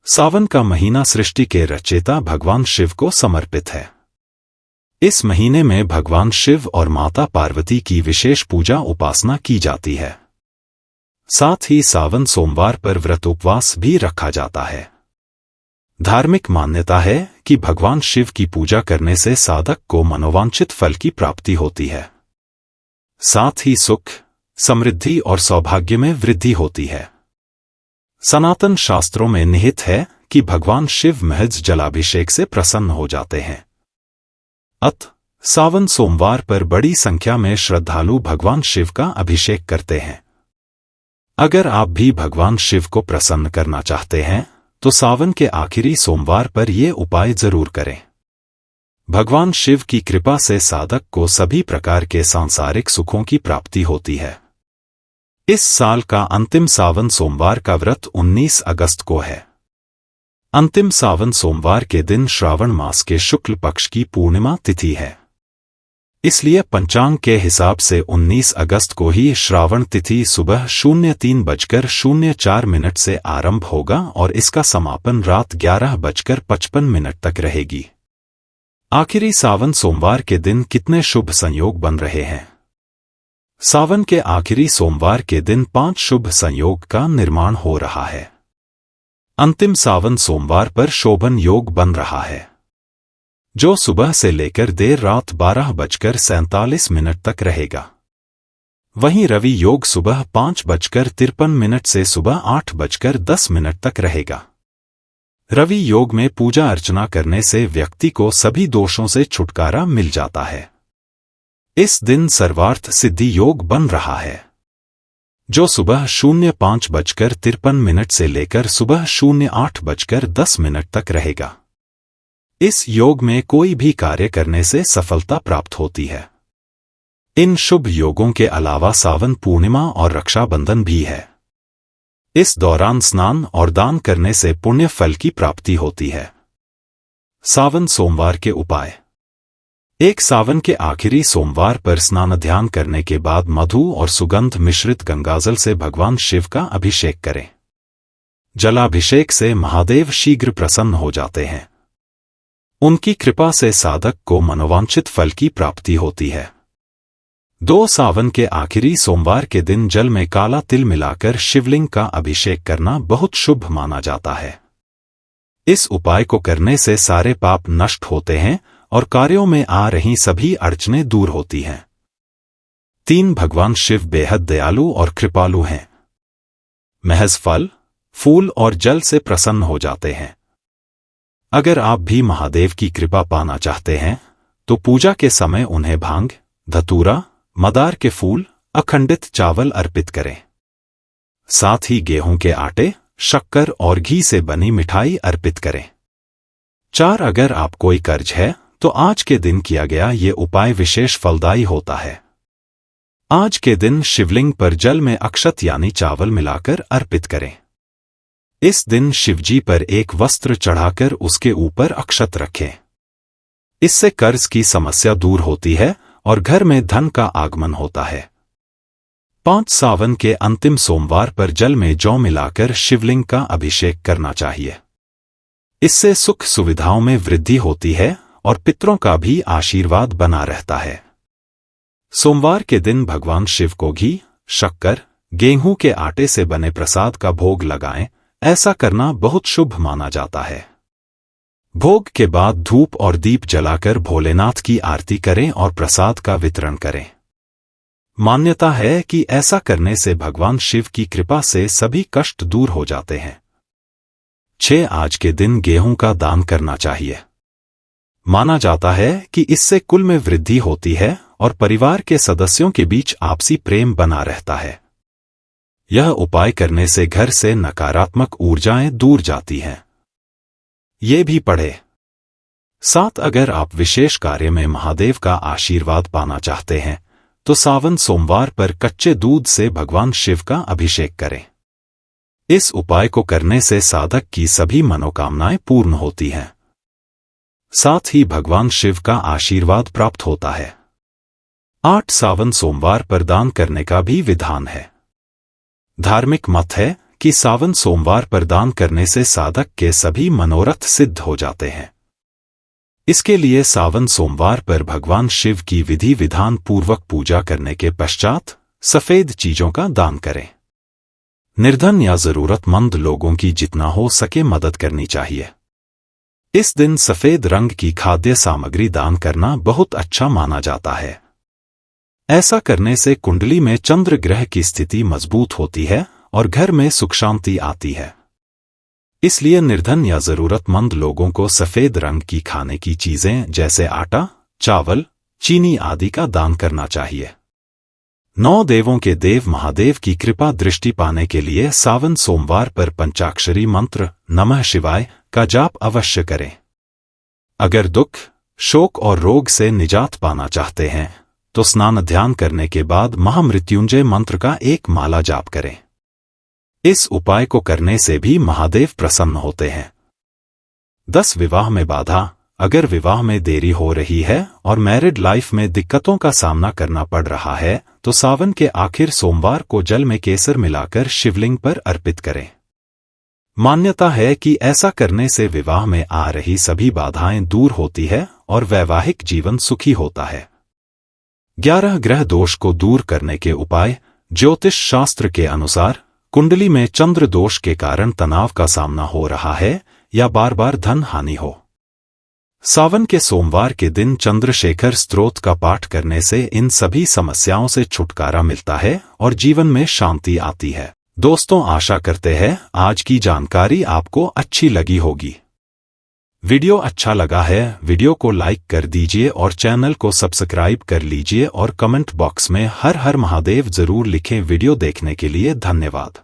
सावन का महीना सृष्टि के रचयिता भगवान शिव को समर्पित है। इस महीने में भगवान शिव और माता पार्वती की विशेष पूजा उपासना की जाती है। साथ ही सावन सोमवार पर व्रत उपवास भी रखा जाता है। धार्मिक मान्यता है कि भगवान शिव की पूजा करने से साधक को मनोवांछित फल की प्राप्ति होती है। साथ ही सुख, समृद्धि और सौभाग्य में वृद्धि होती है। सनातन शास्त्रों में निहित है कि भगवान शिव महज जलाभिषेक से प्रसन्न हो जाते हैं। अतः सावन सोमवार पर बड़ी संख्या में श्रद्धालु भगवान शिव का अभिषेक करते हैं। अगर आप भी भगवान शिव को प्रसन्न करना चाहते हैं तो सावन के आखिरी सोमवार पर ये उपाय जरूर करें। भगवान शिव की कृपा से साधक को सभी प्रकार के सांसारिक सुखों की प्राप्ति होती है। इस साल का अंतिम सावन सोमवार का व्रत 19 अगस्त को है। अंतिम सावन सोमवार के दिन श्रावण मास के शुक्ल पक्ष की पूर्णिमा तिथि है। इसलिए पंचांग के हिसाब से 19 अगस्त को ही श्रावण तिथि सुबह 03:04 से आरंभ होगा और इसका समापन रात 11:55 तक रहेगी। आखिरी सावन सोमवार के दिन कितने शुभ संयोग बन रहे हैं? सावन के आखिरी सोमवार के दिन 5 शुभ संयोग का निर्माण हो रहा है। अंतिम सावन सोमवार पर शोभन योग बन रहा है, जो सुबह से लेकर देर रात 12:47 तक रहेगा। वहीं रवि योग सुबह 5:53 से सुबह 8:10 तक रहेगा। रवि योग में पूजा अर्चना करने से व्यक्ति को सभी दोषों से छुटकारा मिल जाता है। इस दिन सर्वार्थ सिद्धि योग बन रहा है, जो सुबह 05:53 से लेकर सुबह 08:10 तक रहेगा। इस योग में कोई भी कार्य करने से सफलता प्राप्त होती है। इन शुभ योगों के अलावा सावन पूर्णिमा और रक्षाबंधन भी है। इस दौरान स्नान और दान करने से पुण्य फल की प्राप्ति होती है। सावन सोमवार के उपाय। एक सावन के आखिरी सोमवार पर स्नान ध्यान करने के बाद मधु और सुगंध मिश्रित गंगाजल से भगवान शिव का अभिषेक करें। जलाभिषेक से महादेव शीघ्र प्रसन्न हो जाते हैं। उनकी कृपा से साधक को मनोवांछित फल की प्राप्ति होती है। 2 सावन के आखिरी सोमवार के दिन जल में काला तिल मिलाकर शिवलिंग का अभिषेक करना बहुत शुभ माना जाता है। इस उपाय को करने से सारे पाप नष्ट होते हैं और कार्यों में आ रही सभी अड़चनें दूर होती हैं। 3 भगवान शिव बेहद दयालु और कृपालु हैं। महज फल, फूल और जल से प्रसन्न हो जाते हैं। अगर आप भी महादेव की कृपा पाना चाहते हैं तो पूजा के समय उन्हें भांग, धतूरा, मदार के फूल, अखंडित चावल अर्पित करें। साथ ही गेहूं के आटे, शक्कर और घी से बनी मिठाई अर्पित करें। 4 अगर आप कोई कर्ज है तो आज के दिन किया गया ये उपाय विशेष फलदायी होता है। आज के दिन शिवलिंग पर जल में अक्षत यानी चावल मिलाकर अर्पित करें। इस दिन शिवजी पर एक वस्त्र चढ़ाकर उसके ऊपर अक्षत रखें। इससे कर्ज की समस्या दूर होती है और घर में धन का आगमन होता है। 5 सावन के अंतिम सोमवार पर जल में जौ मिलाकर शिवलिंग का अभिषेक करना चाहिए। इससे सुख सुविधाओं में वृद्धि होती है और पितरों का भी आशीर्वाद बना रहता है। सोमवार के दिन भगवान शिव को घी, शक्कर, गेहूं के आटे से बने प्रसाद का भोग लगाएं। ऐसा करना बहुत शुभ माना जाता है। भोग के बाद धूप और दीप जलाकर भोलेनाथ की आरती करें और प्रसाद का वितरण करें। मान्यता है कि ऐसा करने से भगवान शिव की कृपा से सभी कष्ट दूर हो जाते हैं। 6 आज के दिन गेहूं का दान करना चाहिए। माना जाता है कि इससे कुल में वृद्धि होती है और परिवार के सदस्यों के बीच आपसी प्रेम बना रहता है। यह उपाय करने से घर से नकारात्मक ऊर्जाएं दूर जाती हैं। ये भी पढ़े। 7 अगर आप विशेष कार्य में महादेव का आशीर्वाद पाना चाहते हैं तो सावन सोमवार पर कच्चे दूध से भगवान शिव का अभिषेक करें। इस उपाय को करने से साधक की सभी मनोकामनाएं पूर्ण होती हैं। साथ ही भगवान शिव का आशीर्वाद प्राप्त होता है। 8 सावन सोमवार पर दान करने का भी विधान है। धार्मिक मत है कि सावन सोमवार पर दान करने से साधक के सभी मनोरथ सिद्ध हो जाते हैं। इसके लिए सावन सोमवार पर भगवान शिव की विधि विधान पूर्वक पूजा करने के पश्चात सफेद चीजों का दान करें। निर्धन या जरूरतमंद लोगों की जितना हो सके मदद करनी चाहिए। इस दिन सफेद रंग की खाद्य सामग्री दान करना बहुत अच्छा माना जाता है। ऐसा करने से कुंडली में चंद्र ग्रह की स्थिति मजबूत होती है और घर में सुख शांति आती है। इसलिए निर्धन या जरूरतमंद लोगों को सफेद रंग की खाने की चीजें जैसे आटा, चावल, चीनी आदि का दान करना चाहिए। 9 देवों के देव महादेव की कृपा दृष्टि पाने के लिए सावन सोमवार पर पंचाक्षरी मंत्र नमः शिवाय का जाप अवश्य करें। अगर दुख, शोक और रोग से निजात पाना चाहते हैं तो स्नान ध्यान करने के बाद महामृत्युंजय मंत्र का एक माला जाप करें। इस उपाय को करने से भी महादेव प्रसन्न होते हैं। 10 विवाह में बाधा। अगर विवाह में देरी हो रही है और मैरिड लाइफ में दिक्कतों का सामना करना पड़ रहा है तो सावन के आखिर सोमवार को जल में केसर मिलाकर शिवलिंग पर अर्पित करें। मान्यता है कि ऐसा करने से विवाह में आ रही सभी बाधाएं दूर होती है और वैवाहिक जीवन सुखी होता है। 11 ग्रह दोष को दूर करने के उपाय। ज्योतिष शास्त्र के अनुसार कुंडली में चंद्र दोष के कारण तनाव का सामना हो रहा है या बार बार धन हानि हो। सावन के सोमवार के दिन चंद्रशेखर स्तोत्र का पाठ करने से इन सभी समस्याओं से छुटकारा मिलता है और जीवन में शांति आती है। दोस्तों, आशा करते हैं आज की जानकारी आपको अच्छी लगी होगी। वीडियो अच्छा लगा है, वीडियो को लाइक कर दीजिए और चैनल को सब्सक्राइब कर लीजिए और कमेंट बॉक्स में हर हर महादेव जरूर लिखें। वीडियो देखने के लिए धन्यवाद।